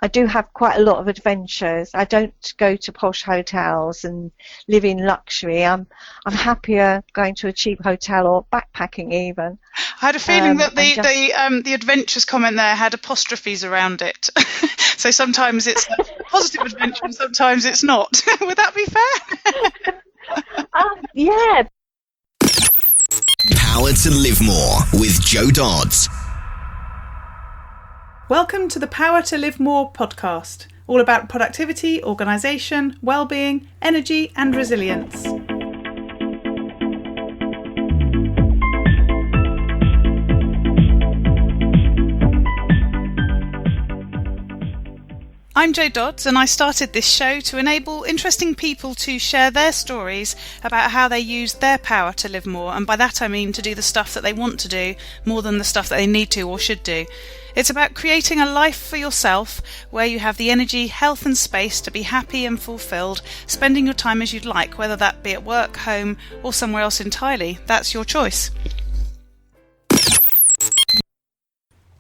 I do have quite a lot of adventures. I don't go to posh hotels and live in luxury. I'm happier going to a cheap hotel or backpacking even. I had a feeling that the adventures comment there had apostrophes around it. So sometimes it's a positive adventure and sometimes it's not. Would that be fair? Yeah. Power to Live More with Joe Dodds. Welcome to the Power to Live More podcast, all about productivity, organisation, well-being, energy and resilience. I'm Jo Dodds, and I started this show to enable interesting people to share their stories about how they use their power to live more, and by that I mean to do the stuff that they want to do more than the stuff that they need to or should do. It's about creating a life for yourself where you have the energy, health and space to be happy and fulfilled, spending your time as you'd like, whether that be at work, home or somewhere else entirely. That's your choice.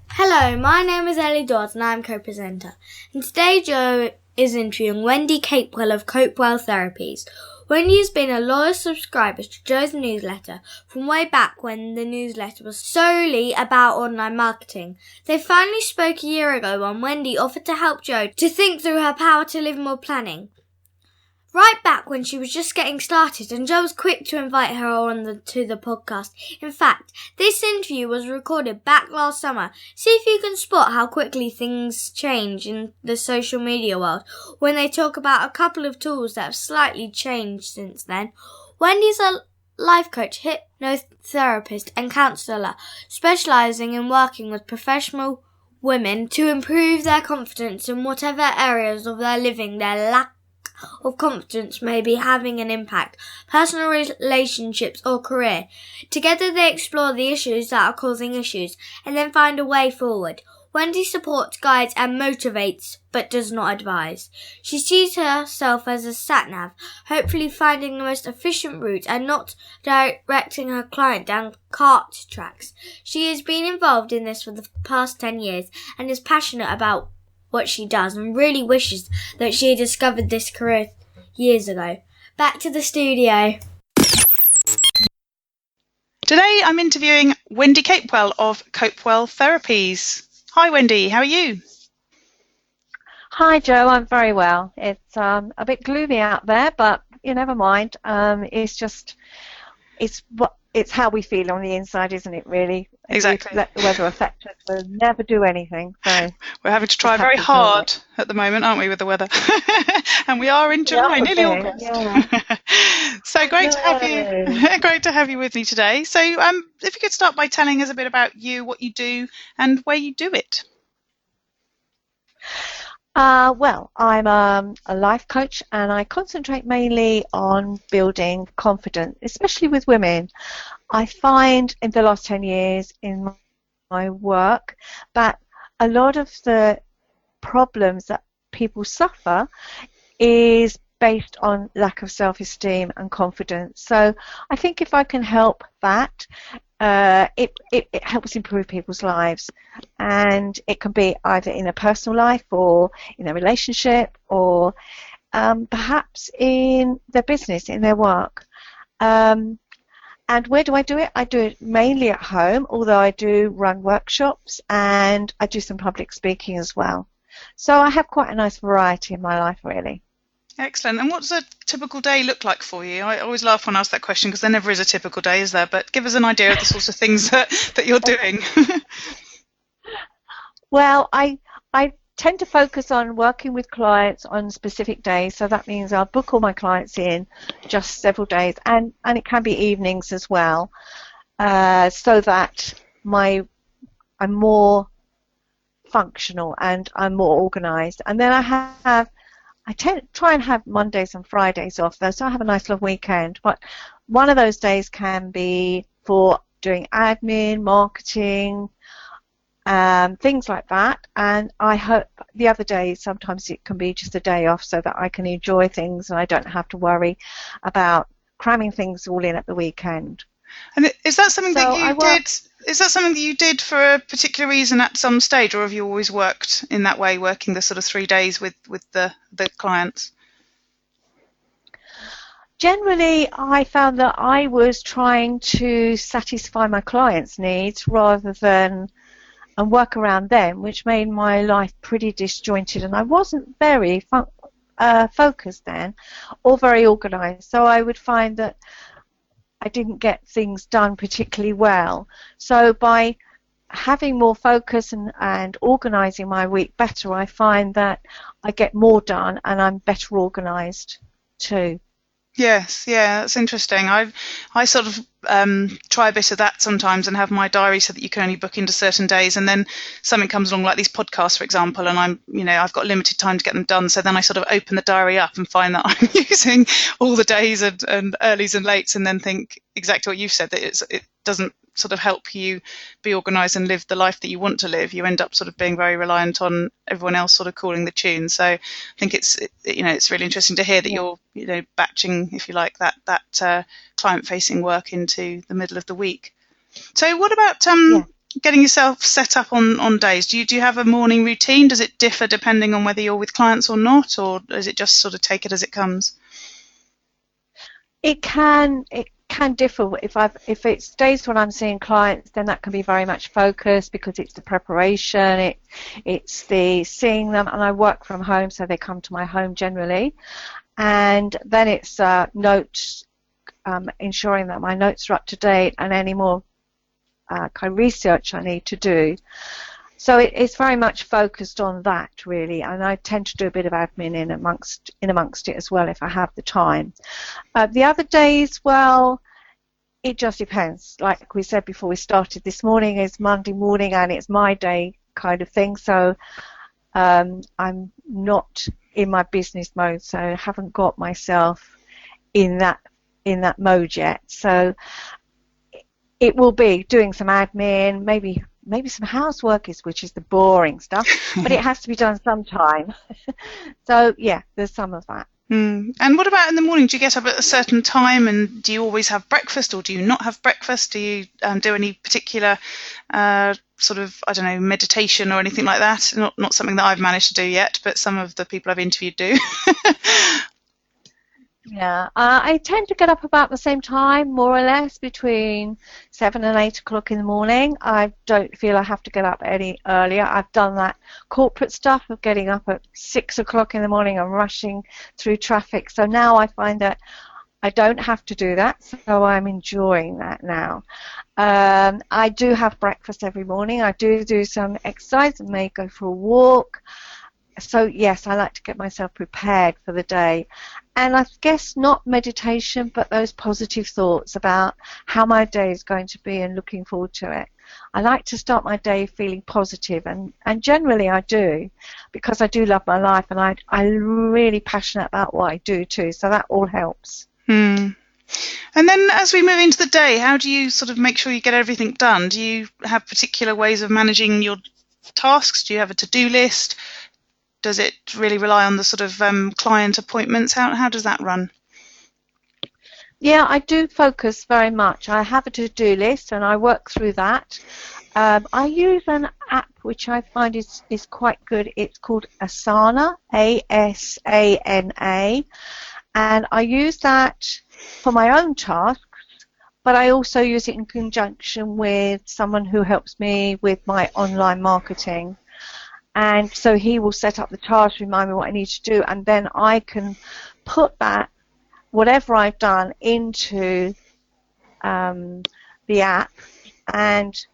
Hello, my name is Ellie Dodds and I'm co-presenter. And today Joe is interviewing Wendy Capewell of Capewell Therapies. Wendy has been a loyal subscriber to Joe's newsletter from way back when the newsletter was solely about online marketing. They finally spoke a year ago when Wendy offered to help Joe to think through her power to live more planning. Right back when she was just getting started, and Joe was quick to invite her on to the podcast. In fact, this interview was recorded back last summer. See if you can spot how quickly things change in the social media world when they talk about a couple of tools that have slightly changed since then. Wendy's a life coach, hypnotherapist and counsellor, specialising in working with professional women to improve their confidence in whatever areas of their living their lack of confidence may be having an impact, personal relationships or career. Together they explore the issues that are causing issues and then find a way forward. Wendy supports, guides and motivates but does not advise. She sees herself as a sat-nav, hopefully finding the most efficient route and not directing her client down cart tracks. She has been involved in this for the past 10 years and is passionate about what she does and really wishes that she had discovered this career years ago. Back to the studio. Today I'm interviewing Wendy Capewell of Capewell Therapies. Hi Wendy, how are you? Hi Joe, I'm very well. It's a bit gloomy out there, but never mind. It's how we feel on the inside, isn't it, really? Exactly. If we let the weather affect us, we'll never do anything. So we're having to try very hard at the moment, aren't we, with the weather? And we are in July, nearly August. Yeah. So great to have you. Great to have you with me today. So if you could start by telling us a bit about you, what you do, and where you do it. Well, I'm a life coach and I concentrate mainly on building confidence, especially with women. I find in the last 10 years in my work that a lot of the problems that people suffer is based on lack of self-esteem and confidence. So I think if I can help that, it helps improve people's lives, and it can be either in a personal life or in a relationship or perhaps in their business, in their work. And where do I do it? I do it mainly at home, although I do run workshops and I do some public speaking as well. So I have quite a nice variety in my life, really. Excellent. And what does a typical day look like for you? I always laugh when I ask that question because there never is a typical day, is there? But give us an idea of the sorts of things that you're doing. Well, I tend to focus on working with clients on specific days, so that means I'll book all my clients in just several days, and it can be evenings as well, so that I'm more functional and I'm more organised. And then I try and have Mondays and Fridays off, so I have a nice long weekend. But one of those days can be for doing admin, marketing, things like that. And I hope the other days, sometimes it can be just a day off so that I can enjoy things and I don't have to worry about cramming things all in at the weekend. And is that something that you did Is that something that you did for a particular reason at some stage, or have you always worked in that way, working the sort of 3 days with the clients? Generally, I found that I was trying to satisfy my clients' needs rather than and work around them, which made my life pretty disjointed, and I wasn't very focused then or very organised. So I would find that I didn't get things done particularly well. So by having more focus and organising my week better, I find that I get more done and I'm better organised too. Yes, yeah, that's interesting. I sort of try a bit of that sometimes and have my diary so that you can only book into certain days, and then something comes along like these podcasts, for example, and I've got limited time to get them done, so then I sort of open the diary up and find that I'm using all the days and earlies and lates, and then think exactly what you've said, that it doesn't sort of help you be organised and live the life that you want to live. You end up sort of being very reliant on everyone else sort of calling the tune. So I think it's really interesting to hear that you're batching, if you like, that client facing work into the middle of the week. So what about getting yourself set up on days? Do you have a morning routine? Does it differ depending on whether you're with clients or not, or is it just sort of take it as it comes? It can differ. If it's days when I'm seeing clients, then that can be very much focused because it's the preparation, it's the seeing them, and I work from home, so they come to my home generally, and then it's notes, ensuring that my notes are up to date and any more kind of research I need to do. So it's very much focused on that, really, and I tend to do a bit of admin in amongst it as well if I have the time. The other days, well, it just depends. Like we said before we started, this morning is Monday morning and it's my day kind of thing, so I'm not in my business mode, so I haven't got myself in that mode yet. So it will be doing some admin, maybe some housework, which is the boring stuff, but it has to be done sometime. So yeah, there's some of that. And what about in the morning? Do you get up at a certain time, and do you always have breakfast, or do you not have breakfast? Do you do any particular sort of, I don't know, meditation or anything like that? Not something that I've managed to do yet, but some of the people I've interviewed do. Yeah, I tend to get up about the same time, more or less, between 7 and 8 o'clock in the morning. I don't feel I have to get up any earlier. I've done that corporate stuff of getting up at 6 o'clock in the morning and rushing through traffic. So now I find that I don't have to do that, so I'm enjoying that now. I do have breakfast every morning. I do some exercise and may go for a walk. So yes, I like to get myself prepared for the day, and I guess not meditation, but those positive thoughts about how my day is going to be and looking forward to it. I like to start my day feeling positive, and generally I do, because I do love my life and I'm really passionate about what I do too, so that all helps. And then as we move into the day, how do you sort of make sure you get everything done? Do you have particular ways of managing your tasks? Do you have a to-do list? Does it really rely on the sort of client appointments? How does that run? Yeah, I do focus very much. I have a to-do list and I work through that. I use an app which I find is quite good. It's called Asana, Asana, and I use that for my own tasks, but I also use it in conjunction with someone who helps me with my online marketing. And so he will set up the task, remind me what I need to do, and then I can put that, whatever I've done, into the app, and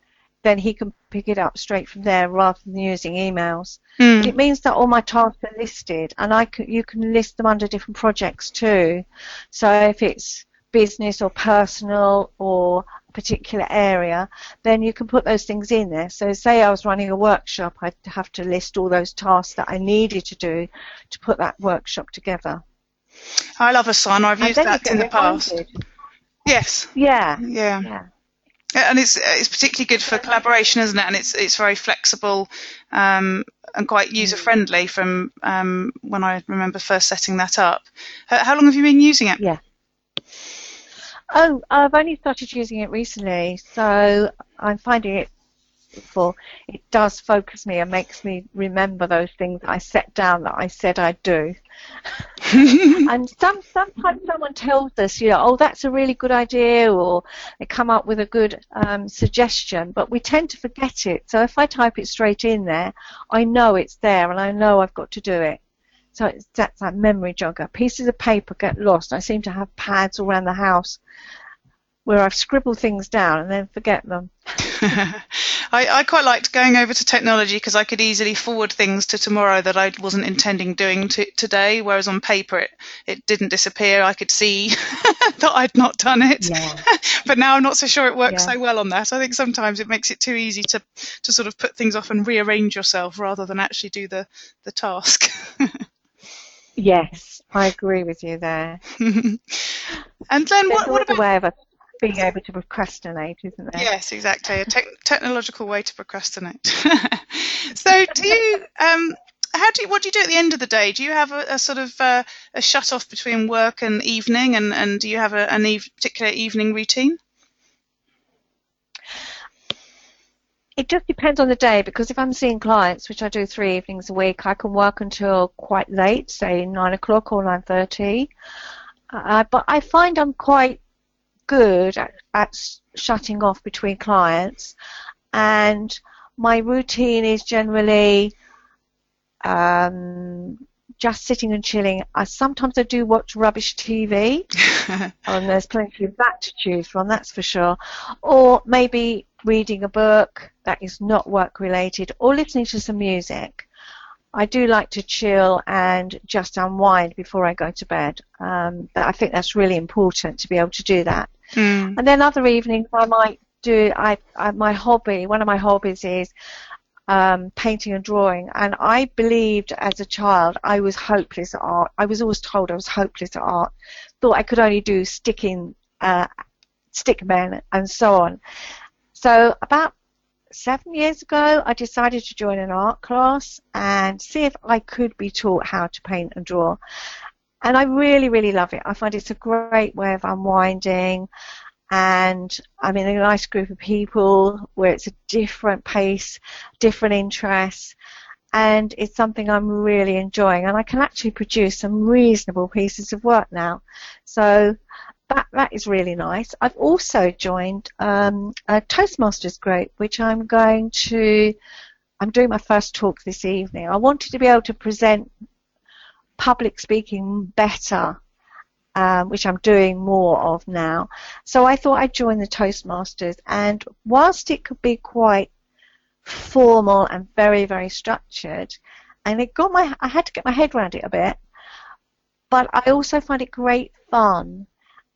then he can pick it up straight from there rather than using emails. It means that all my tasks are listed, and you can list them under different projects too. So if it's business or personal or a particular area, then you can put those things in there. So say I was running a workshop, I'd have to list all those tasks that I needed to do to put that workshop together. I love Asana. I've used that in the past. Yes. Yeah. And it's particularly good for collaboration, isn't it? And it's very flexible and quite user friendly from when I remember first setting that up. How long have you been using it? Yeah. Oh, I've only started using it recently, so I'm finding it for it does focus me and makes me remember those things I set down that I said I'd do. And sometimes someone tells us, oh, that's a really good idea, or they come up with a good suggestion, but we tend to forget it. So if I type it straight in there, I know it's there and I know I've got to do it. So that's that memory jogger. Pieces of paper get lost. I seem to have pads all around the house where I've scribbled things down and then forget them. I quite liked going over to technology because I could easily forward things to tomorrow that I wasn't intending doing today, whereas on paper it didn't disappear. I could see that I'd not done it. Yeah. But now I'm not so sure it works so well on that. I think sometimes it makes it too easy to sort of put things off and rearrange yourself rather than actually do the task. Yes, I agree with you there. And then what about... way of being able to procrastinate, isn't there? Yes, exactly. A technological way to procrastinate. So, do you? What do you do at the end of the day? Do you have a sort of a shut off between work and evening, and do you have a particular evening routine? It just depends on the day, because if I'm seeing clients, which I do 3 evenings a week, I can work until quite late, say 9 o'clock or 9:30. But I find I'm quite good at shutting off between clients, and my routine is generally just sitting and chilling. Sometimes I do watch rubbish TV, and there's plenty of that to choose from, that's for sure. Or maybe reading a book that is not work related, or listening to some music. I do like to chill and just unwind before I go to bed. I think that's really important to be able to do that. And then other evenings I might do, my hobby, one of my hobbies is painting and drawing. And I believed as a child I was hopeless at art. I was always told I was hopeless at art. Thought I could only do stickmen and so on. So about 7 years ago, I decided to join an art class and see if I could be taught how to paint and draw. And I really, really love it. I find it's a great way of unwinding, and I'm in a nice group of people where it's a different pace, different interests, and it's something I'm really enjoying. And I can actually produce some reasonable pieces of work now. So that is really nice. I've also joined a Toastmasters group, which I'm doing my first talk this evening. I wanted to be able to present public speaking better, which I'm doing more of now. So I thought I'd join the Toastmasters, and whilst it could be quite formal and very, very structured, and I had to get my head around it a bit, but I also find it great fun.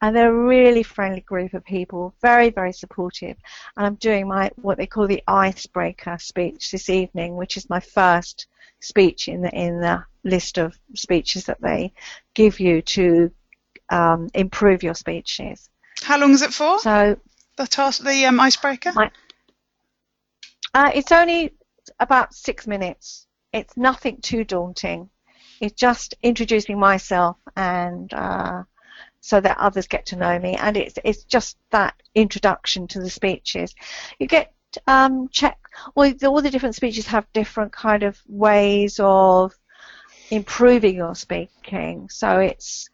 And they're a really friendly group of people, very, very supportive. And I'm doing what they call the icebreaker speech this evening, which is my first speech in the list of speeches that they give you to improve your speeches. How long is it for? So the icebreaker? It's only about 6 minutes. It's nothing too daunting. It's just introducing myself and so that others get to know me, and it's just that introduction to the speeches. You get all the different speeches have different kind of ways of improving your speaking. So it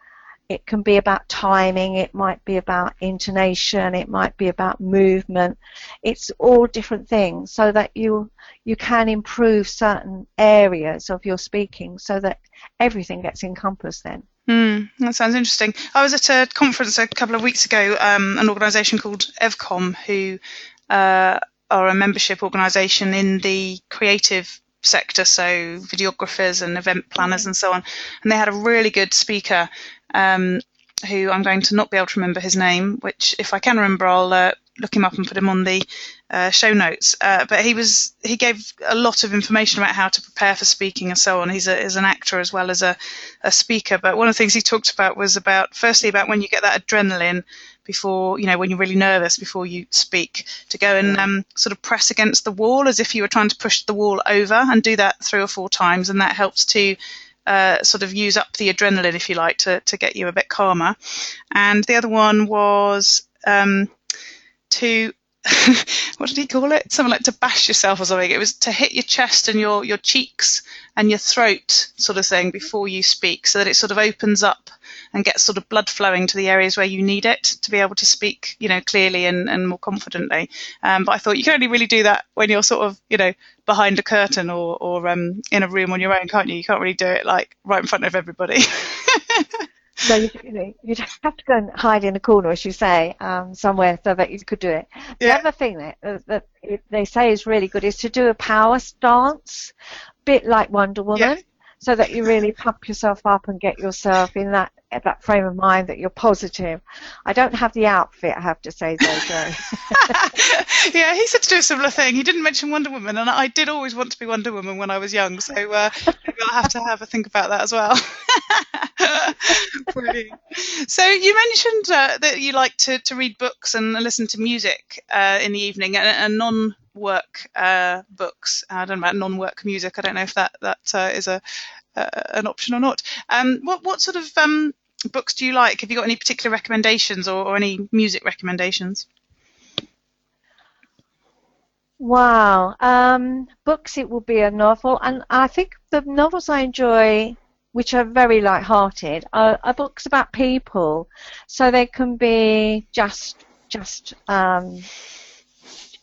can be about timing, it might be about intonation, it might be about movement. It's all different things, so that you can improve certain areas of your speaking, so that everything gets encompassed then. That sounds interesting. I was at a conference a couple of weeks ago, an organisation called EVCOM, who are a membership organisation in the creative sector, so videographers and event planners and so on. And they had a really good speaker who I'm going to not be able to remember his name, which if I can remember I'll look him up and put him on the show notes. But he gave a lot of information about how to prepare for speaking and so on. He's an actor as well as a speaker. But one of the things he talked about was firstly about when you get that adrenaline before, when you're really nervous before you speak, to go and sort of press against the wall as if you were trying to push the wall over, and do that 3 or 4 times, and that helps to sort of use up the adrenaline, if you like, to get you a bit calmer. And the other one was to what did he call it? Something like to bash yourself or something. It was to hit your chest and your cheeks and your throat sort of thing before you speak, so that it sort of opens up and gets sort of blood flowing to the areas where you need it to be able to speak, clearly and more confidently. But I thought you can only really do that when you're sort of, behind a curtain or in a room on your own, can't you? You can't really do it like right in front of everybody. No, you'd have to go and hide in a corner, as you say, somewhere so that you could do it. The other thing that they say is really good is to do a power stance, a bit like Wonder Woman, so that you really pump yourself up and get yourself in that frame of mind that you're positive. I don't have the outfit, I have to say, though, Joe. Yeah, he said to do a similar thing. He didn't mention Wonder Woman, and I did always want to be Wonder Woman when I was young, so maybe I'll have to have a think about that as well. Brilliant. So you mentioned that you like to read books and listen to music in the evening, and non-work books. I don't know about non-work music. I don't know if that is an option or not. What sort of books do you like? Have you got any particular recommendations or any music recommendations? Wow. Books, it will be a novel, and I think the novels I enjoy, which are very light-hearted, are books about people, so they can be just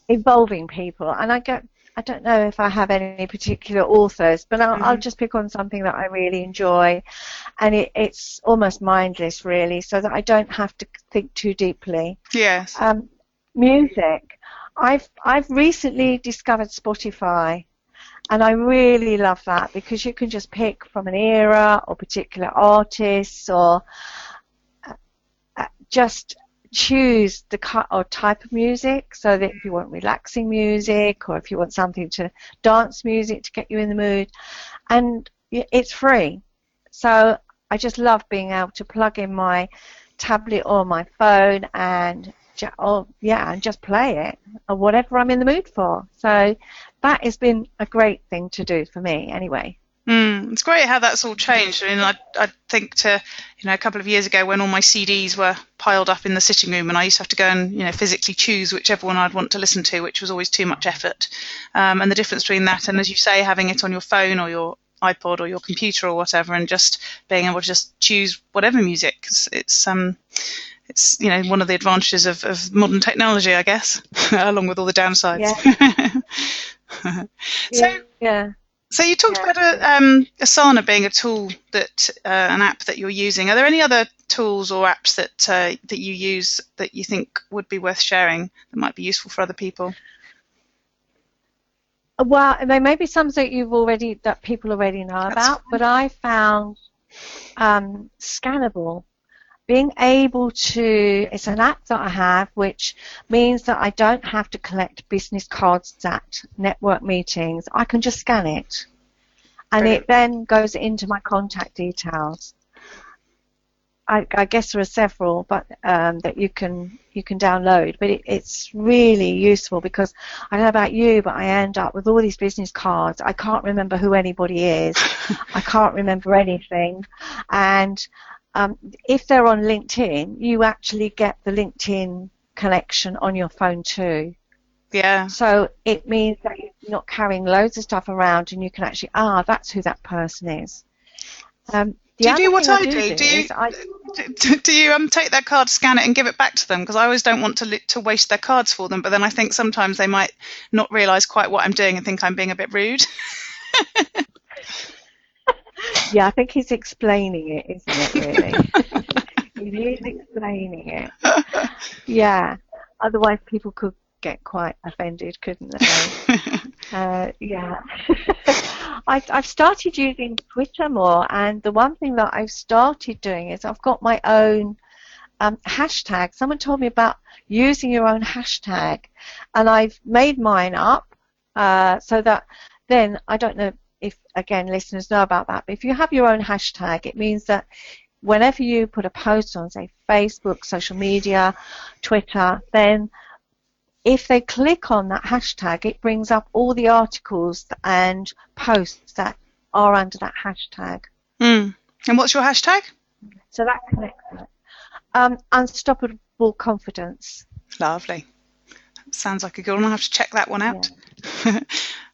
involving people. And I don't know if I have any particular authors, but I'll just pick on something that I really enjoy, and it's almost mindless, really, so that I don't have to think too deeply. Yes. Music. I've recently discovered Spotify, and I really love that because you can just pick from an era or particular artists, or just choose the cut or type of music, so that if you want relaxing music or if you want something to dance music to get you in the mood, and it's free. So I just love being able to plug in my tablet or my phone and just play it or whatever I'm in the mood for. So that has been a great thing to do for me anyway. It's great how that's all changed. I mean, I think to, a couple of years ago when all my CDs were piled up in the sitting room, and I used to have to go and, physically choose whichever one I'd want to listen to, which was always too much effort. And the difference between that and, as you say, having it on your phone or your iPod or your computer or whatever, and just being able to just choose whatever music. It's one of the advantages of modern technology, I guess, along with all the downsides. Yeah. So you talked about Asana being a tool that an app that you're using. Are there any other tools or apps that you use that you think would be worth sharing that might be useful for other people? Well, there may be some that people already know about, but I found Scannable. Being able to, it's an app that I have, which means that I don't have to collect business cards at network meetings. I can just scan it, and it then goes into my contact details. I guess there are several, but that you can download. But it's really useful because I don't know about you, but I end up with all these business cards. I can't remember who anybody is. I can't remember anything, and if they're on LinkedIn, you actually get the LinkedIn connection on your phone too. Yeah. So it means that you're not carrying loads of stuff around, and you can actually, that's who that person is. Do you do what I do? Do you take their card, scan it, and give it back to them? Because I always don't want to waste their cards for them, but then I think sometimes they might not realise quite what I'm doing and think I'm being a bit rude. Yeah, I think he's explaining it, isn't it, really? He is explaining it. Yeah, otherwise people could get quite offended, couldn't they? Yeah. I've started using Twitter more, and the one thing that I've started doing is I've got my own hashtag. Someone told me about using your own hashtag, and I've made mine up so that then, I don't know if, again, listeners know about that, but if you have your own hashtag, it means that whenever you put a post on, say, Facebook, social media, Twitter, then if they click on that hashtag, it brings up all the articles and posts that are under that hashtag. And what's your hashtag? So that connects it. Unstoppable confidence. Lovely. sounds like a good one. I'll have to check that one out. Yeah.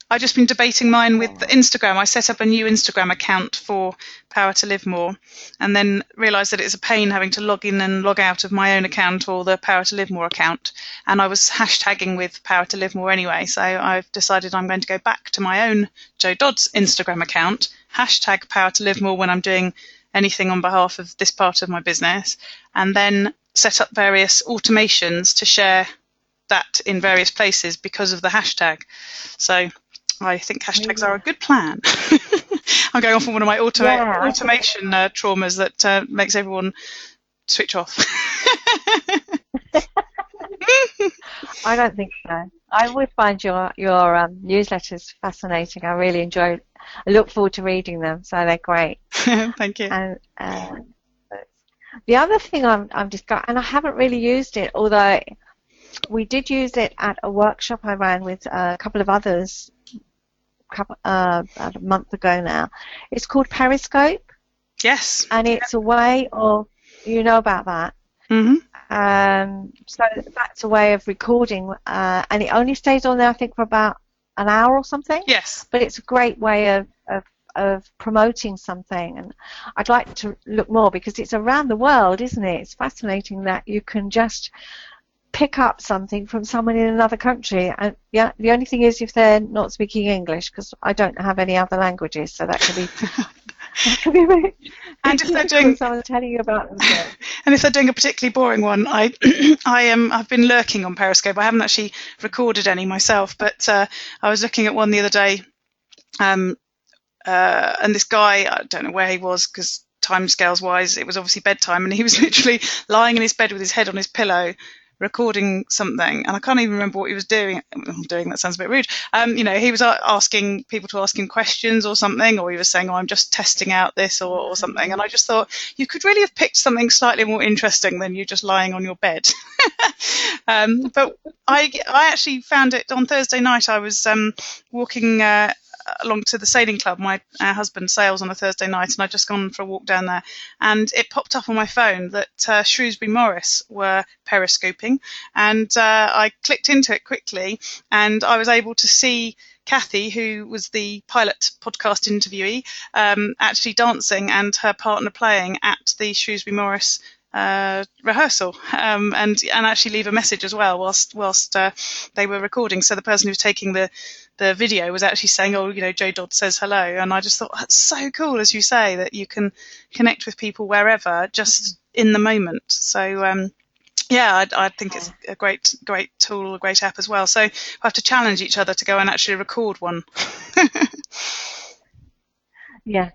I've just been debating mine with Instagram. I set up a new Instagram account for Power to Live More, and then realised that it's a pain having to log in and log out of my own account or the Power to Live More account. And I was hashtagging with Power to Live More anyway, so I've decided I'm going to go back to my own Jo Dodds Instagram account, hashtag Power to Live More when I'm doing anything on behalf of this part of my business, and then set up various automations to share that in various places because of the hashtag. So I think hashtags are a good plan. I'm going off on one of my automation traumas that makes everyone switch off. I don't think so. I would find your newsletters fascinating. I really enjoy. I look forward to reading them. So they're great. Thank you. And the other thing I'm discovering, and I haven't really used it, although we did use it at a workshop I ran with a couple of others about a month ago now. It's called Periscope. Yes. And it's a way of, you know about that. Mm-hmm. So that's a way of recording, and it only stays on there, I think, for about an hour or something. Yes. But it's a great way of promoting something, and I'd like to look more because it's around the world, isn't it? It's fascinating that you can just pick up something from someone in another country, and yeah, the only thing is if they're not speaking English, because I don't have any other languages, so that can be really, and if they're doing someone telling you about themselves. And if they're doing a particularly boring one, I've been lurking on Periscope. I haven't actually recorded any myself, but I was looking at one the other day, and this guy, I don't know where he was because timescales wise it was obviously bedtime, and he was literally lying in his bed with his head on his pillow recording something, and I can't even remember what he was doing. That sounds a bit rude. He was asking people to ask him questions or something, or he was saying, I'm just testing out this or something, and I just thought you could really have picked something slightly more interesting than you just lying on your bed. But I actually found it on Thursday night. I was walking along to the sailing club. My husband sails on a Thursday night, and I'd just gone for a walk down there, and it popped up on my phone that Shrewsbury Morris were periscoping, and I clicked into it quickly, and I was able to see Kathy, who was the pilot podcast interviewee, actually dancing and her partner playing at the Shrewsbury Morris rehearsal, and actually leave a message as well whilst they were recording. So the person who was taking the video was actually saying, Jo Dodds says hello, and I just thought that's so cool, as you say, that you can connect with people wherever, just in the moment. So I think it's a great tool, a great app as well. So we'll have to challenge each other to go and actually record one. yeah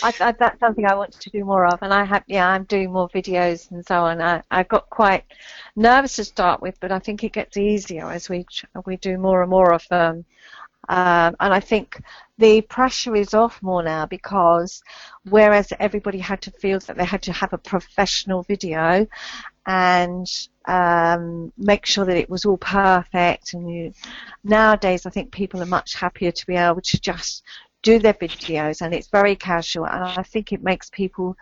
That's something I want to do more of, and I'm doing more videos and so on. I got quite nervous to start with, but I think it gets easier as we do more and more of them. And I think the pressure is off more now, because whereas everybody had to feel that they had to have a professional video and make sure that it was all perfect, and nowadays I think people are much happier to be able to just do their videos, and it's very casual, and I think it makes people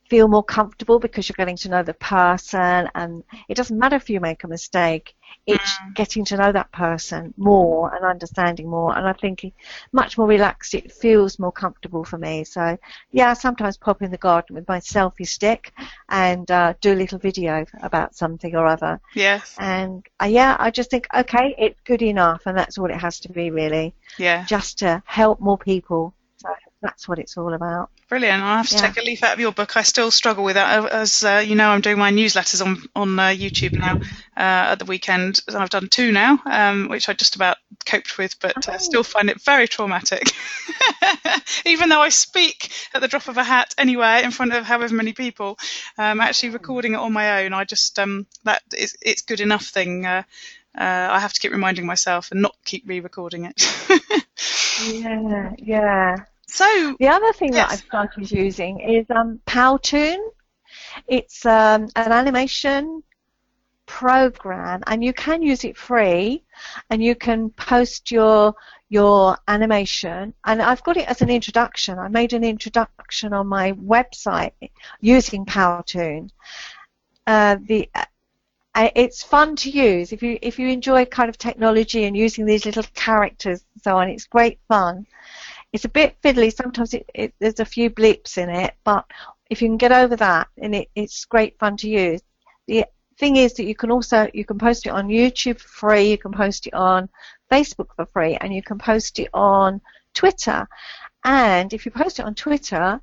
feel more comfortable because you're getting to know the person, and it doesn't matter if you make a mistake. It's getting to know that person more and understanding more, and I think much more relaxed. It feels more comfortable for me. So I sometimes pop in the garden with my selfie stick and do a little video about something or other. Yes. And I just think, okay, it's good enough, and that's all it has to be, really. Yeah. Just to help more people. So that's what it's all about. Brilliant. I'll have to take a leaf out of your book. I still struggle with that. As I'm doing my newsletters on YouTube now at the weekend. I've done 2 now, which I just about coped with, but I still find it very traumatic. Even though I speak at the drop of a hat anywhere in front of however many people, actually recording it on my own, I just it's good enough thing. I have to keep reminding myself and not keep re-recording it. Yeah. So the other thing that I've started using is Powtoon. It's an animation program, and you can use it free, and you can post your animation. And I've got it as an introduction. I made an introduction on my website using Powtoon. It's fun to use if you enjoy kind of technology and using these little characters and so on. It's great fun. It's a bit fiddly. Sometimes there's a few bleeps in it, but if you can get over that, and it's great fun to use. The thing is that you can post it on YouTube for free, you can post it on Facebook for free, and you can post it on Twitter. And if you post it on Twitter,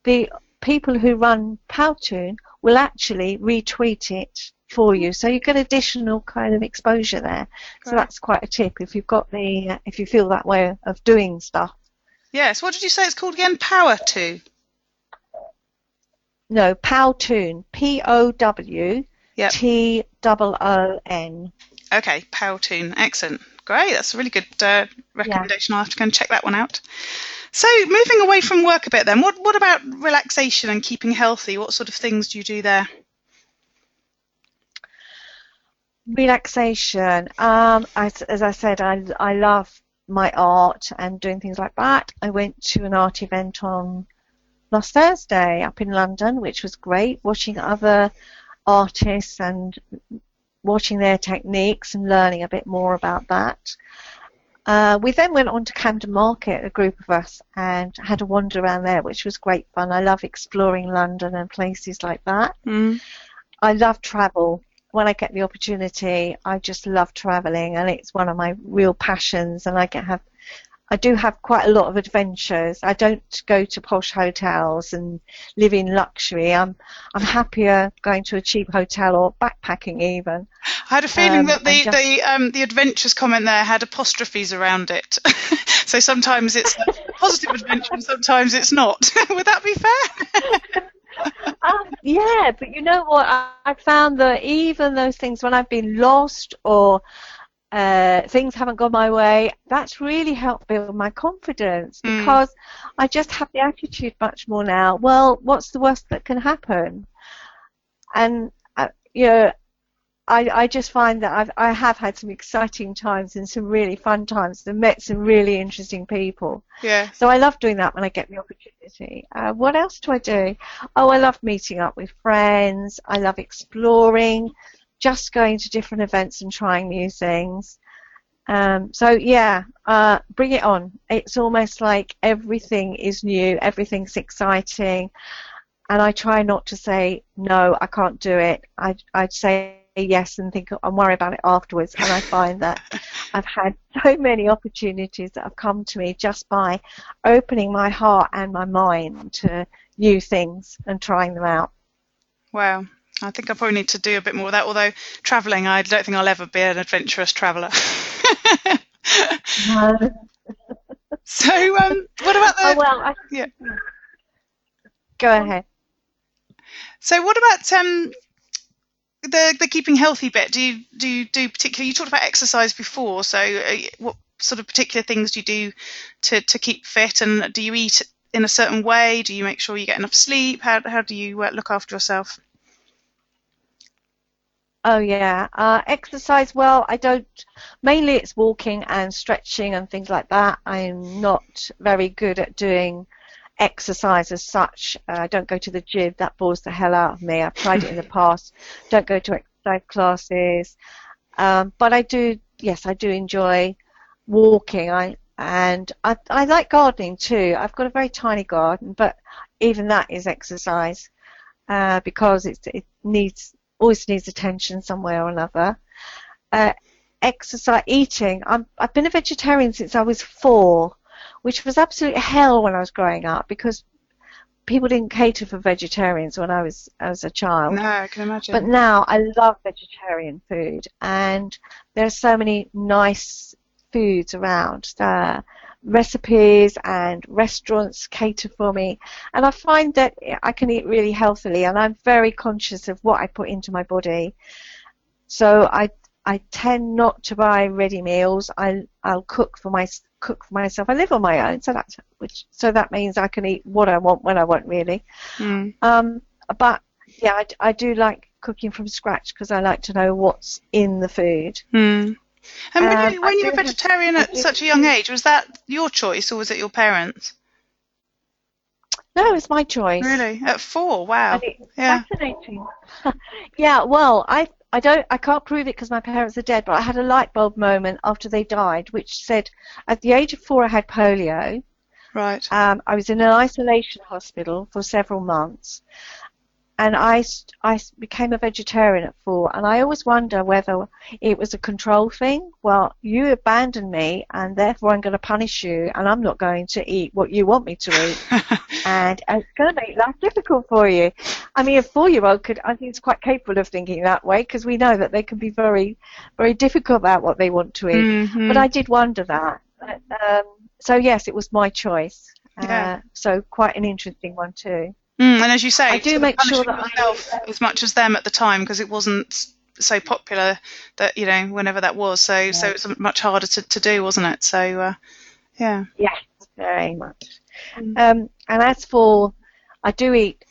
the people who run Powtoon will actually retweet it for you, so you get additional kind of exposure there. Great. So that's quite a tip if you've got if you feel that way of doing stuff. Yes. What did you say it's called again? Power2? No, Powtoon. Powtoon. Yep. Okay, Powtoon. Excellent. Great. That's a really good recommendation. Yeah. I'll have to go and check that one out. So moving away from work a bit then, what about relaxation and keeping healthy? What sort of things do you do there? Relaxation. As I said, I love my art and doing things like that. I went to an art event on last Thursday up in London, which was great, watching other artists and watching their techniques and learning a bit more about that. We then went on to Camden Market, a group of us, and had a wander around there, which was great fun. I love exploring London and places like that. I love travel. When I get the opportunity, I just love traveling, and it's one of my real passions, and I do have quite a lot of adventures. I don't go to posh hotels and live in luxury. I'm happier going to a cheap hotel or backpacking even. I had a feeling that the adventures comment there had apostrophes around it. So sometimes it's a positive adventure and sometimes it's not. Would that be fair? Yeah, but you know what? I found that even those things when I've been lost or things haven't gone my way, that's really helped build my confidence because I just have the attitude much more now. Well, what's the worst that can happen? And I just find that I have had some exciting times and some really fun times and met some really interesting people. Yeah. So I love doing that when I get the opportunity. What else do I do? Oh, I love meeting up with friends. I love exploring, just going to different events and trying new things. So yeah, bring it on. It's almost like everything is new, everything's exciting, and I try not to say no, I can't do it. I'd say yes and think and worry about it afterwards. And I find that I've had so many opportunities that have come to me just by opening my heart and my mind to new things and trying them out. Wow. I think I probably need to do a bit more of that, although travelling, I don't think I'll ever be an adventurous traveller. No. So, what about the... yeah. Go ahead. So, what about the keeping healthy bit? Do you do particularly? You talked about exercise before. So, what sort of particular things do you do to keep fit? And do you eat in a certain way? Do you make sure you get enough sleep? How do you look after yourself? Oh yeah, exercise. Well, I don't. Mainly, it's walking and stretching and things like that. I'm not very good at doing exercise as such. I don't go to the gym. That bores the hell out of me. I've tried it in the past. Don't go to exercise classes. But I do. Yes, I do enjoy walking. I like gardening too. I've got a very tiny garden, but even that is exercise because it always needs attention some way or another. Exercise, eating. I've been a vegetarian since I was 4, which was absolute hell when I was growing up because people didn't cater for vegetarians when I was a child. No, I can imagine. But now I love vegetarian food, and there are so many nice foods around. Recipes and restaurants cater for me, and I find that I can eat really healthily, and I'm very conscious of what I put into my body. So I tend not to buy ready meals. I'll cook for myself. I live on my own, so that means I can eat what I want when I want, really. But yeah, I do like cooking from scratch because I like to know what's in the food. And when you were vegetarian at such a young age, was that your choice or was it your parents? No, it was my choice. Really? At 4? Wow. Yeah. Fascinating. Yeah, well, I I can't prove it because my parents are dead, but I had a light bulb moment after they died, which said at the age of 4 I had polio. Right. I was in an isolation hospital for several months, and I became a vegetarian at 4, and I always wonder whether it was a control thing. Well, you abandoned me, and therefore I'm going to punish you, and I'm not going to eat what you want me to eat, and it's going to make life difficult for you. I mean, a 4-year-old I think, is quite capable of thinking that way, because we know that they can be very, very difficult about what they want to eat. Mm-hmm. But I did wonder that. So yes, it was my choice. Yeah. So quite an interesting one too. And as you say, I do make sure that yourself as much as them at the time, because it wasn't so popular that, you know, whenever that was. So it's much harder to do, wasn't it? So yeah. Yes, very much. And as for, I do eat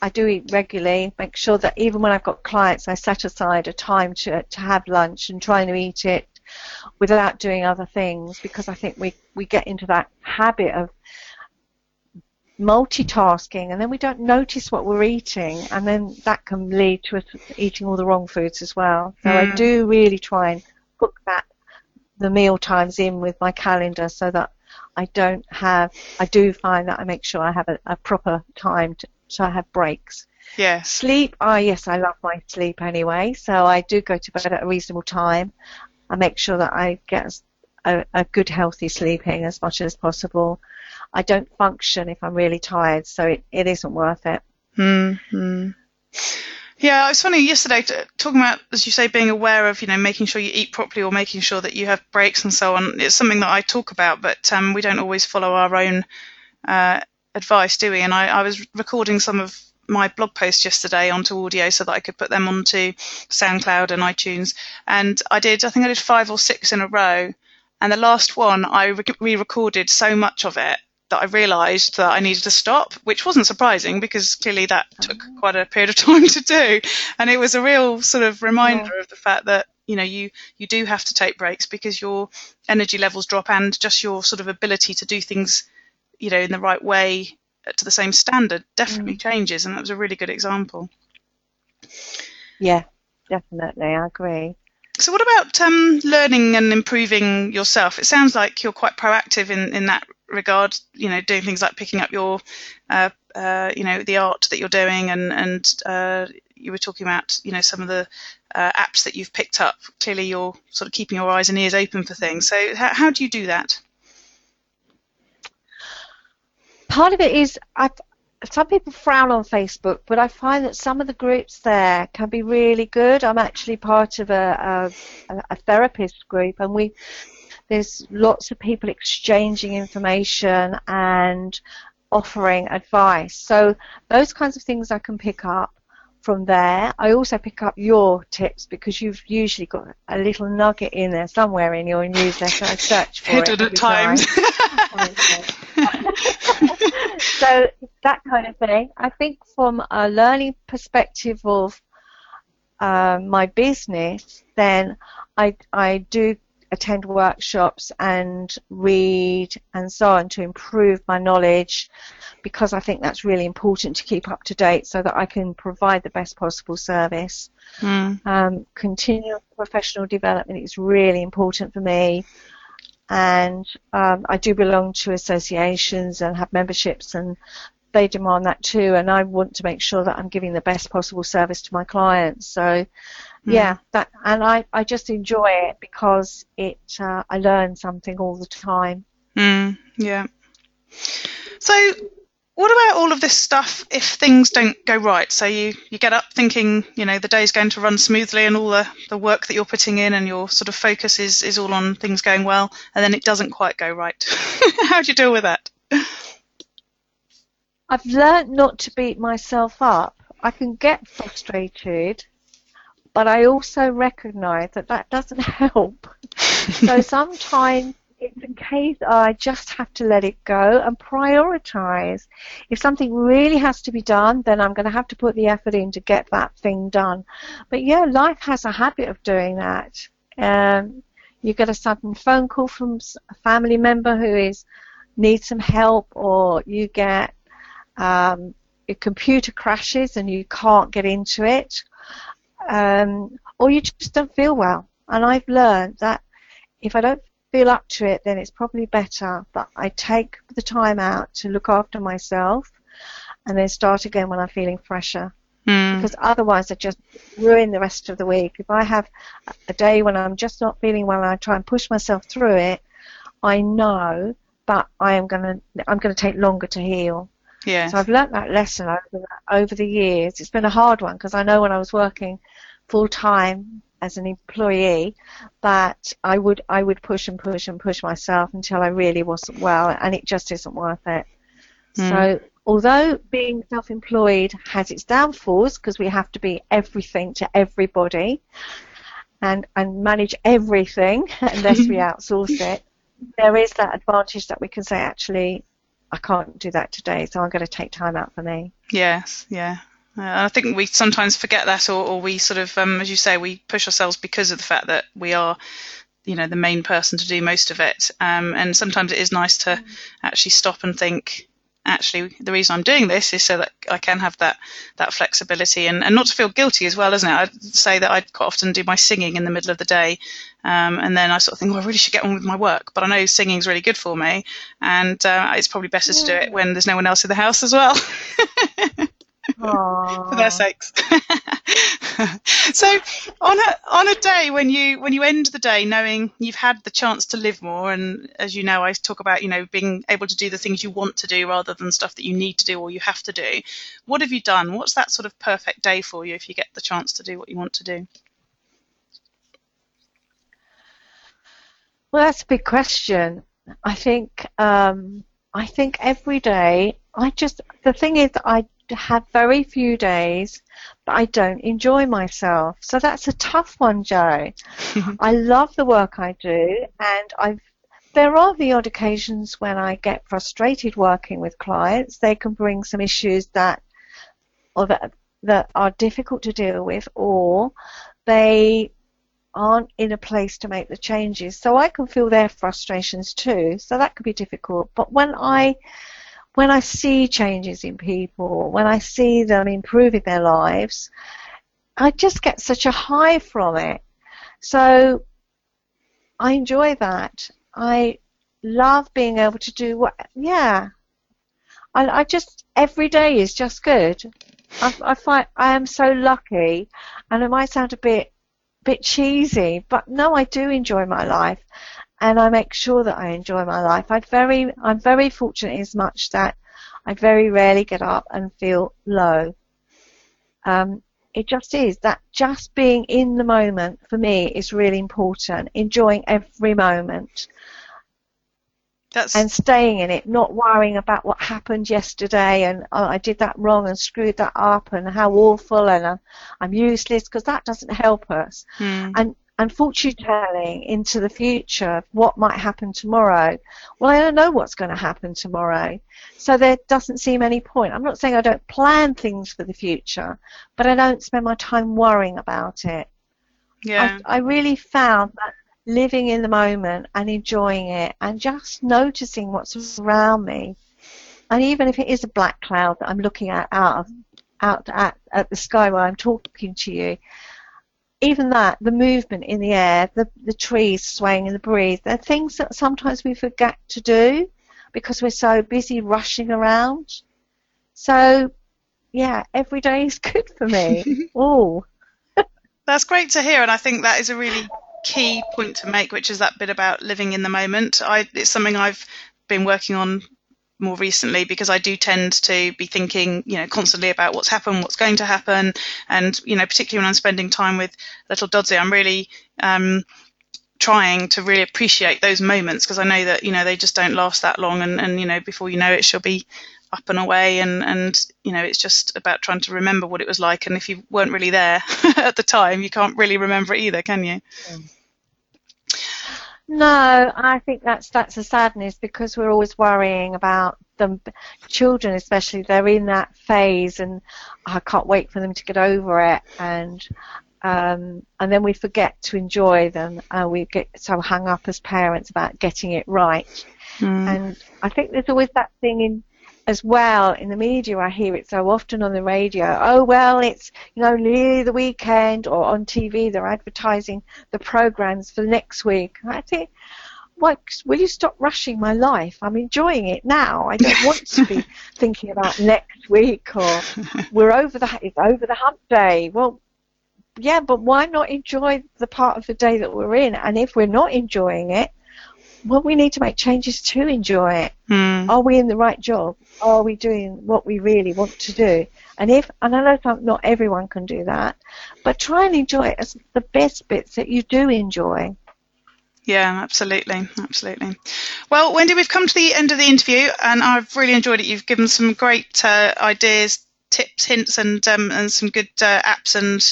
regularly. Make sure that even when I've got clients, I set aside a time to have lunch and trying to eat it without doing other things, because I think we get into that habit of multitasking, and then we don't notice what we're eating, and then that can lead to us eating all the wrong foods as well. So I do really try and book the meal times in with my calendar, so that I do find that I make sure I have a proper time so I have breaks. Yes. Sleep, yes, I love my sleep anyway, so I do go to bed at a reasonable time. I make sure that I get a good healthy sleeping as much as possible. I don't function if I'm really tired, so it isn't worth it. Mm-hmm. Yeah, it was funny yesterday talking about, as you say, being aware of, you know, making sure you eat properly or making sure that you have breaks and so on. It's something that I talk about, but we don't always follow our own advice, do we? And I was recording some of my blog posts yesterday onto audio so that I could put them onto SoundCloud and iTunes. And I think I did 5 or 6 in a row. And the last one, I re-recorded so much of it that I realised that I needed to stop, which wasn't surprising because clearly that took quite a period of time to do. And it was a real sort of reminder of the fact that, you know, you do have to take breaks because your energy levels drop and just your sort of ability to do things, you know, in the right way to the same standard definitely changes. And that was a really good example. Yeah, definitely. I agree. So what about learning and improving yourself? It sounds like you're quite proactive in that regard, you know, doing things like picking up your, you know, the art that you're doing, and you were talking about, you know, some of the apps that you've picked up. Clearly you're sort of keeping your eyes and ears open for things. So how do you do that? Part of it is some people frown on Facebook, but I find that some of the groups there can be really good. I'm actually part of a therapist group, and there's lots of people exchanging information and offering advice. So those kinds of things I can pick up from there. I also pick up your tips because you've usually got a little nugget in there somewhere in your newsletter. I search for it at times. So that kind of thing. I think from a learning perspective of my business, then I do attend workshops and read and so on to improve my knowledge, because I think that's really important to keep up to date so that I can provide the best possible service. Continual professional development is really important for me. And I do belong to associations and have memberships, and they demand that too, and I want to make sure that I'm giving the best possible service to my clients. So yeah, and I just enjoy it because I learn something all the time. Yeah. So what about all of this stuff if things don't go right? So you get up thinking, you know, the day's going to run smoothly and all the work that you're putting in and your sort of focus is all on things going well, and then it doesn't quite go right. How do you deal with that? I've learned not to beat myself up. I can get frustrated, but I also recognise that doesn't help. So sometimes it's a case I just have to let it go and prioritise. If something really has to be done, then I'm going to have to put the effort in to get that thing done. But yeah, life has a habit of doing that. You get a sudden phone call from a family member who needs some help, or you get your computer crashes and you can't get into it. or you just don't feel well. And I've learned that if I don't feel up to it, then it's probably better that I take the time out to look after myself and then start again when I'm feeling fresher. Because otherwise I just ruin the rest of the week. If I have a day when I'm just not feeling well and I try and push myself through it, I know that I'm going to take longer to heal. Yeah. So I've learnt that lesson over the years. It's been a hard one because I know when I was working full time as an employee that I would push and push and push myself until I really wasn't well, and it just isn't worth it. So although being self-employed has its downfalls because we have to be everything to everybody and manage everything unless we outsource it, there is that advantage that we can say, actually, I can't do that today, so I'm going to take time out for me. Yes, yeah. I think we sometimes forget that, or we sort of, as you say, we push ourselves because of the fact that we are, you know, the main person to do most of it. And sometimes it is nice to actually stop and think, actually, the reason I'm doing this is so that I can have that flexibility and not to feel guilty as well, isn't it? I'd say that I quite often do my singing in the middle of the day, and then I sort of think, well, I really should get on with my work. But I know singing's really good for me, and it's probably better to do it when there's no one else in the house as well. For their sakes. So on a day when you end the day knowing you've had the chance to live more, and as you know, I talk about, you know, being able to do the things you want to do rather than stuff that you need to do or you have to do. What have you done? What's that sort of perfect day for you if you get the chance to do what you want to do? Well, that's a big question. I think every day, the thing is that I have very few days that I don't enjoy myself. So that's a tough one, Jo. I love the work I do, and there are the odd occasions when I get frustrated working with clients. They can bring some issues that are difficult to deal with, or they aren't in a place to make the changes. So I can feel their frustrations too. So that could be difficult. But when I see changes in people, when I see them improving their lives, I just get such a high from it. So I enjoy that. I love being able to do I just, every day is just good. I find I am so lucky, and it might sound a bit cheesy, but no, I do enjoy my life. And I make sure that I enjoy my life. I'm very fortunate as much that I very rarely get up and feel low. It just is that just being in the moment for me is really important. Enjoying every moment. And staying in it, not worrying about what happened yesterday and I did that wrong and screwed that up and how awful and I'm useless, because that doesn't help us. And fortune telling into the future, what might happen tomorrow. Well, I don't know what's going to happen tomorrow, so there doesn't seem any point. I'm not saying I don't plan things for the future, but I don't spend my time worrying about it. Yeah. I really found that living in the moment and enjoying it and just noticing what's around me, and even if it is a black cloud that I'm looking at out at the sky while I'm talking to you, even that, the movement in the air, the trees swaying in the breeze, they're things that sometimes we forget to do because we're so busy rushing around. So, yeah, every day is good for me. Oh, that's great to hear, and I think that is a really key point to make, which is that bit about living in the moment. It's something I've been working on more recently, because I do tend to be thinking, you know, constantly about what's happened, what's going to happen, and, you know, particularly when I'm spending time with little Doddsy, I'm really trying to really appreciate those moments, because I know that, you know, they just don't last that long, and you know, before you know it, she'll be up and away, and you know, it's just about trying to remember what it was like, and if you weren't really there at the time, you can't really remember it either, can you? No, I think that's a sadness, because we're always worrying about them. Children especially, they're in that phase, and I can't wait for them to get over it, and then we forget to enjoy them. We get so hung up as parents about getting it right. And I think there's always that thing as well in the media. I hear it so often on the radio. Oh, well, it's, nearly the weekend, or on TV they're advertising the programs for next week. I think, what, will you stop rushing my life? I'm enjoying it now. I don't want to be thinking about next week, or it's over the hump day. Well, yeah, but why not enjoy the part of the day that we're in? And if we're not enjoying it, well, we need to make changes to enjoy it. Are we in the right job? Are we doing what we really want to do? And I know not everyone can do that, but try and enjoy it as the best bits that you do enjoy. Yeah, absolutely. Well, Wendy, we've come to the end of the interview, and I've really enjoyed it. You've given some great ideas, tips, hints, and some good apps and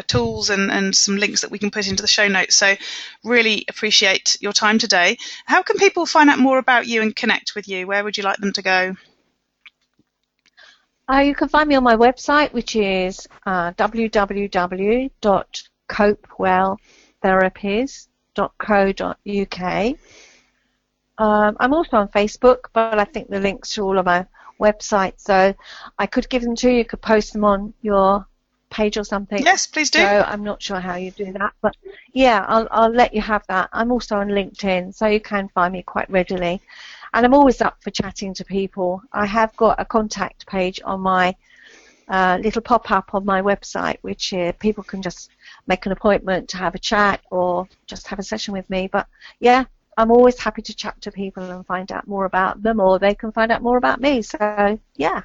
tools and some links that we can put into the show notes. So really appreciate your time today. How can people find out more about you and connect with you? Where would you like them to go? You can find me on my website, which is www.capewelltherapies.co.uk. I'm also on Facebook, but I think the links to all of my websites, so I could give them to you. You could post them on your page or something. Yes, please do. So I'm not sure how you do that, but yeah, I'll let you have that. I'm also on LinkedIn, so you can find me quite readily. And I'm always up for chatting to people. I have got a contact page on my little pop-up on my website, which people can just make an appointment to have a chat or just have a session with me. But yeah, I'm always happy to chat to people and find out more about them, or they can find out more about me. So yeah.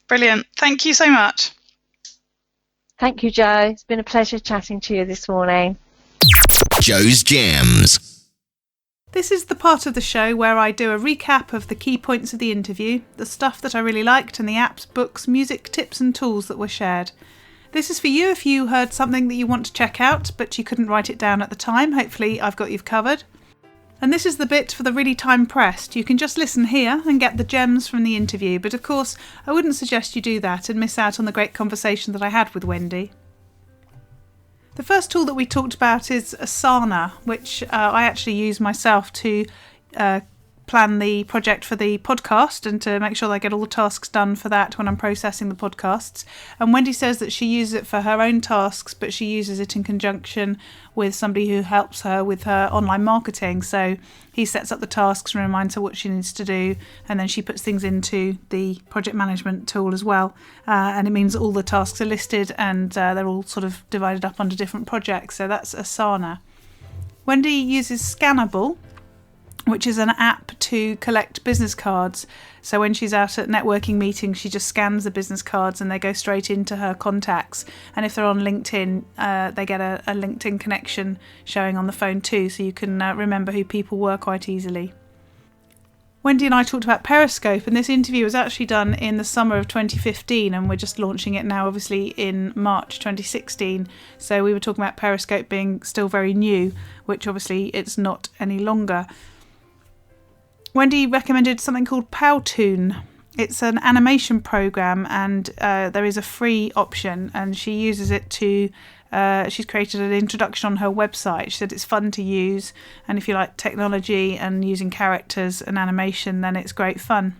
Brilliant. Thank you so much. Thank you, Jo. It's been a pleasure chatting to you this morning. Jo's Gems. This is the part of the show where I do a recap of the key points of the interview, the stuff that I really liked, and the apps, books, music, tips and tools that were shared. This is for you if you heard something that you want to check out, but you couldn't write it down at the time. Hopefully I've got you covered. And this is the bit for the really time-pressed. You can just listen here and get the gems from the interview, but of course I wouldn't suggest you do that and miss out on the great conversation that I had with Wendy. The first tool that we talked about is Asana, which I actually use myself to plan the project for the podcast and to make sure that I get all the tasks done for that when I'm processing the podcasts. And Wendy says that she uses it for her own tasks, but she uses it in conjunction with somebody who helps her with her online marketing. So he sets up the tasks and reminds her what she needs to do, and then she puts things into the project management tool as well. And it means all the tasks are listed and they're all sort of divided up under different projects. So that's Asana. Wendy uses Scannable, which is an app to collect business cards. So when she's out at networking meetings, she just scans the business cards and they go straight into her contacts. And if they're on LinkedIn, they get a LinkedIn connection showing on the phone too, so you can remember who people were quite easily. Wendy and I talked about Periscope, and this interview was actually done in the summer of 2015, and we're just launching it now, obviously, in March 2016. So we were talking about Periscope being still very new, which obviously it's not any longer. Wendy recommended something called Powtoon. It's an animation program, and there is a free option, and she uses it to she's created an introduction on her website. She said it's fun to use, and if you like technology and using characters and animation, then it's great fun.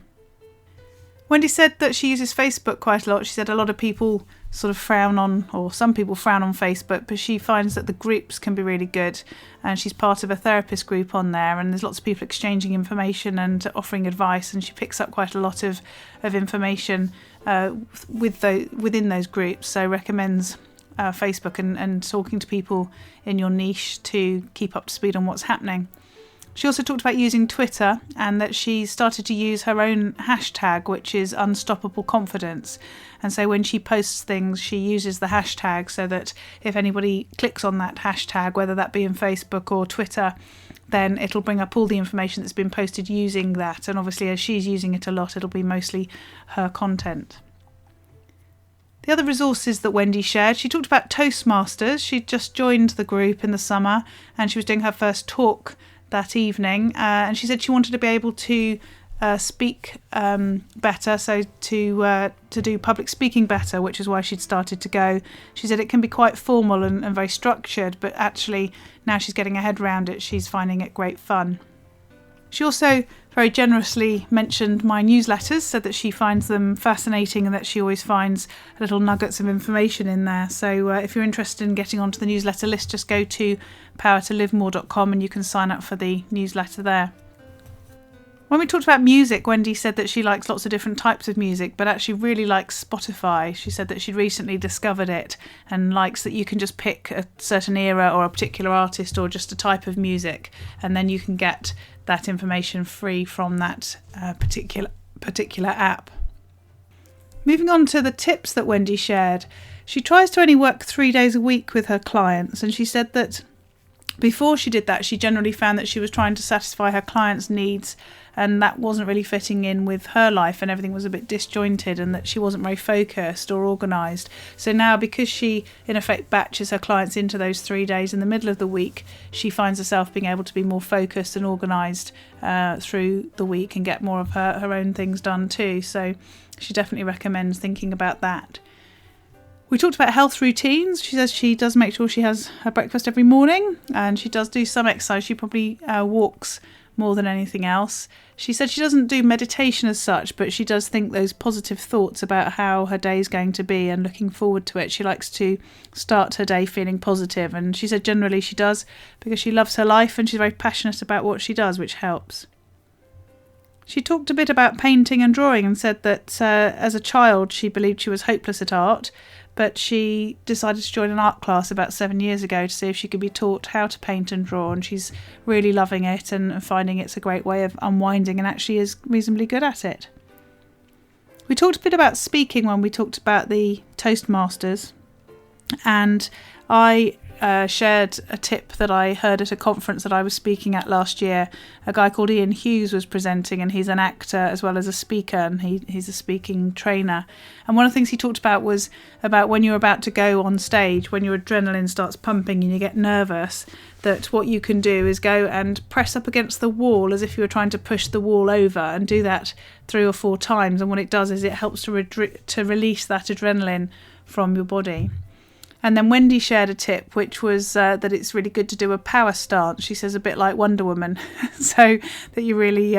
Wendy said that she uses Facebook quite a lot. She said a lot of people sort of frown on, or some people frown on Facebook, but she finds that the groups can be really good, and she's part of a therapist group on there, and there's lots of people exchanging information and offering advice, and she picks up quite a lot of information within those groups, so recommends Facebook and talking to people in your niche to keep up to speed on what's happening. She also talked about using Twitter, and that she started to use her own hashtag, which is Unstoppable Confidence. And so when she posts things, she uses the hashtag so that if anybody clicks on that hashtag, whether that be in Facebook or Twitter, then it'll bring up all the information that's been posted using that. And obviously, as she's using it a lot, it'll be mostly her content. The other resources that Wendy shared, she talked about Toastmasters. She'd just joined the group in the summer, and she was doing her first talk that evening, and she said she wanted to be able to speak better, so to do public speaking better, which is why she'd started to go. She said it can be quite formal and very structured, but actually now she's getting her head around it, she's finding it great fun. She also very generously mentioned my newsletters, said that she finds them fascinating and that she always finds little nuggets of information in there. So if you're interested in getting onto the newsletter list, just go to powertolivemore.com and you can sign up for the newsletter there. When we talked about music, Wendy said that she likes lots of different types of music, but actually really likes Spotify. She said that she'd recently discovered it and likes that you can just pick a certain era or a particular artist or just a type of music, and then you can get that information free from that particular app. Moving on to the tips that Wendy shared, she tries to only work 3 days a week with her clients, and she said that before she did that, she generally found that she was trying to satisfy her clients' needs, and that wasn't really fitting in with her life, and everything was a bit disjointed, and that she wasn't very focused or organised. So now, because she in effect batches her clients into those 3 days in the middle of the week, she finds herself being able to be more focused and organised through the week and get more of her own things done too. So she definitely recommends thinking about that. We talked about health routines. She says she does make sure she has her breakfast every morning, and she does do some exercise. She probably walks more than anything else. She said she doesn't do meditation as such, but she does think those positive thoughts about how her day is going to be and looking forward to it. She likes to start her day feeling positive, and she said generally she does because she loves her life and she's very passionate about what she does, which helps. She talked a bit about painting and drawing and said that as a child she believed she was hopeless at art, but she decided to join an art class about 7 years ago to see if she could be taught how to paint and draw, and she's really loving it and finding it's a great way of unwinding, and actually is reasonably good at it. We talked a bit about speaking when we talked about the Toastmasters, and I shared a tip that I heard at a conference that I was speaking at last year. A guy called Ian Hughes was presenting, and he's an actor as well as a speaker, and he's a speaking trainer. And one of the things he talked about was about when you're about to go on stage, when your adrenaline starts pumping and you get nervous, that what you can do is go and press up against the wall as if you were trying to push the wall over, and do that 3 or 4 times. And what it does is it helps to release that adrenaline from your body. And then Wendy shared a tip, which was that it's really good to do a power stance. She says a bit like Wonder Woman, so that you really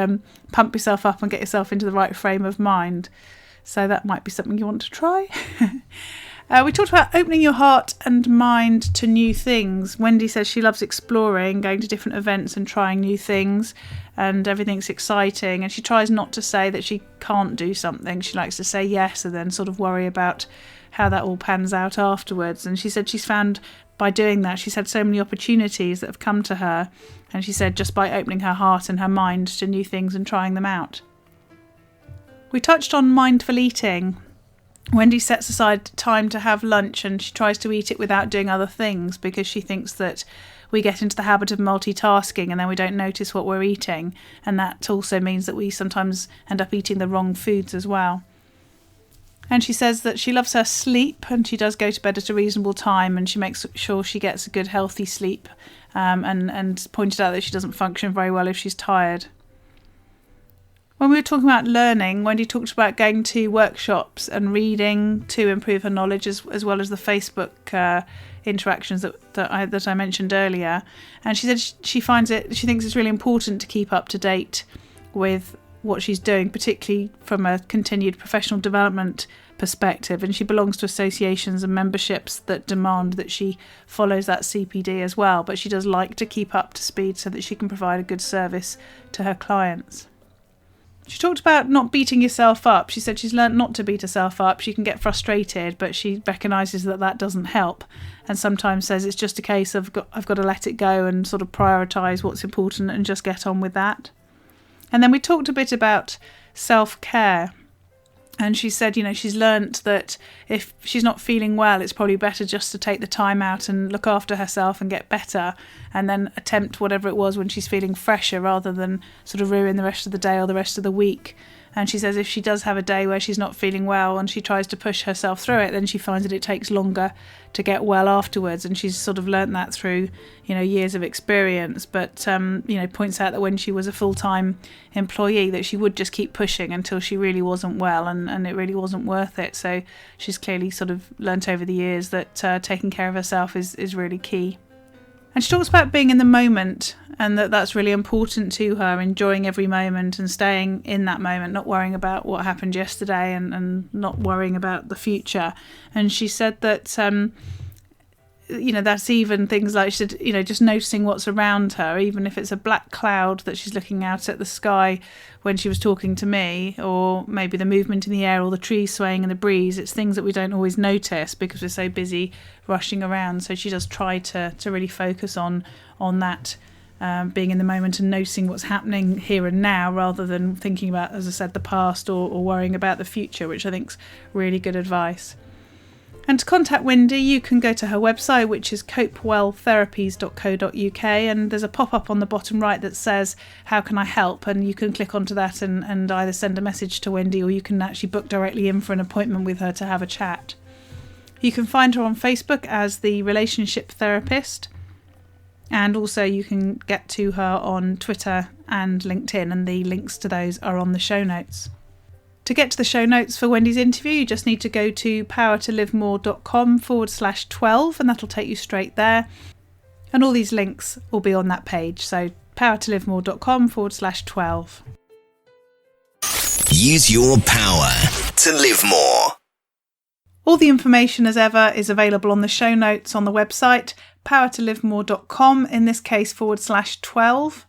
pump yourself up and get yourself into the right frame of mind. So that might be something you want to try. We talked about opening your heart and mind to new things. Wendy says she loves exploring, going to different events and trying new things, and everything's exciting. And she tries not to say that she can't do something. She likes to say yes and then sort of worry about how that all pans out afterwards. And she said she's found by doing that, she's had so many opportunities that have come to her, and she said just by opening her heart and her mind to new things and trying them out. We touched on mindful eating. Wendy sets aside time to have lunch, and she tries to eat it without doing other things, because she thinks that we get into the habit of multitasking and then we don't notice what we're eating, and that also means that we sometimes end up eating the wrong foods as well. And she says that she loves her sleep, and she does go to bed at a reasonable time, and she makes sure she gets a good healthy sleep, and pointed out that she doesn't function very well if she's tired. When we were talking about learning, Wendy talked about going to workshops and reading to improve her knowledge, as well as the Facebook interactions that I mentioned earlier. And she said she thinks it's really important to keep up to date with what she's doing, particularly from a continued professional development perspective, and she belongs to associations and memberships that demand that she follows that CPD as well, but she does like to keep up to speed so that she can provide a good service to her clients. She talked about not beating yourself up. She said she's learnt not to beat herself up. She can get frustrated, but she recognises that doesn't help, and sometimes says it's just a case of I've got to let it go and sort of prioritise what's important and just get on with that. And then we talked a bit about self-care, and she said, she's learnt that if she's not feeling well, it's probably better just to take the time out and look after herself and get better, and then attempt whatever it was when she's feeling fresher, rather than sort of ruin the rest of the day or the rest of the week. And she says if she does have a day where she's not feeling well and she tries to push herself through it, then she finds that it takes longer to get well afterwards. And she's sort of learnt that through, years of experience. But, points out that when she was a full-time employee, that she would just keep pushing until she really wasn't well, and it really wasn't worth it. So she's clearly sort of learnt over the years that taking care of herself is really key. And she talks about being in the moment, and that's really important to her, enjoying every moment and staying in that moment, not worrying about what happened yesterday and not worrying about the future. And she said that, that's even things like, she said, just noticing what's around her, even if it's a black cloud that she's looking out at the sky when she was talking to me, or maybe the movement in the air or the trees swaying in the breeze. It's things that we don't always notice because we're so busy rushing around. So she does try to really focus on that, being in the moment and noticing what's happening here and now, rather than thinking about, as I said, the past or worrying about the future, which I think is really good advice. And to contact Wendy, you can go to her website, which is capewelltherapies.co.uk, and there's a pop-up on the bottom right that says, how can I help? And you can click onto that and either send a message to Wendy, or you can actually book directly in for an appointment with her to have a chat. You can find her on Facebook as the Relationship Therapist, and also you can get to her on Twitter and LinkedIn, and the links to those are on the show notes. To get to the show notes for Wendy's interview, you just need to go to powertolivemore.com/12, and that'll take you straight there. And all these links will be on that page. So powertolivemore.com/12. Use your power to live more. All the information, as ever, is available on the show notes on the website, powertolivemore.com, in this case /12.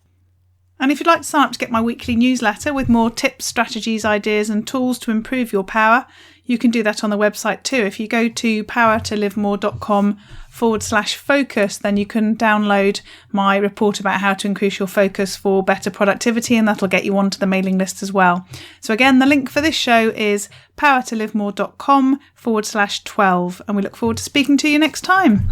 And if you'd like to sign up to get my weekly newsletter with more tips, strategies, ideas and tools to improve your power, you can do that on the website too. If you go to powertolivemore.com/focus, then you can download my report about how to increase your focus for better productivity, and that'll get you onto the mailing list as well. So again, the link for this show is powertolivemore.com/12, and we look forward to speaking to you next time.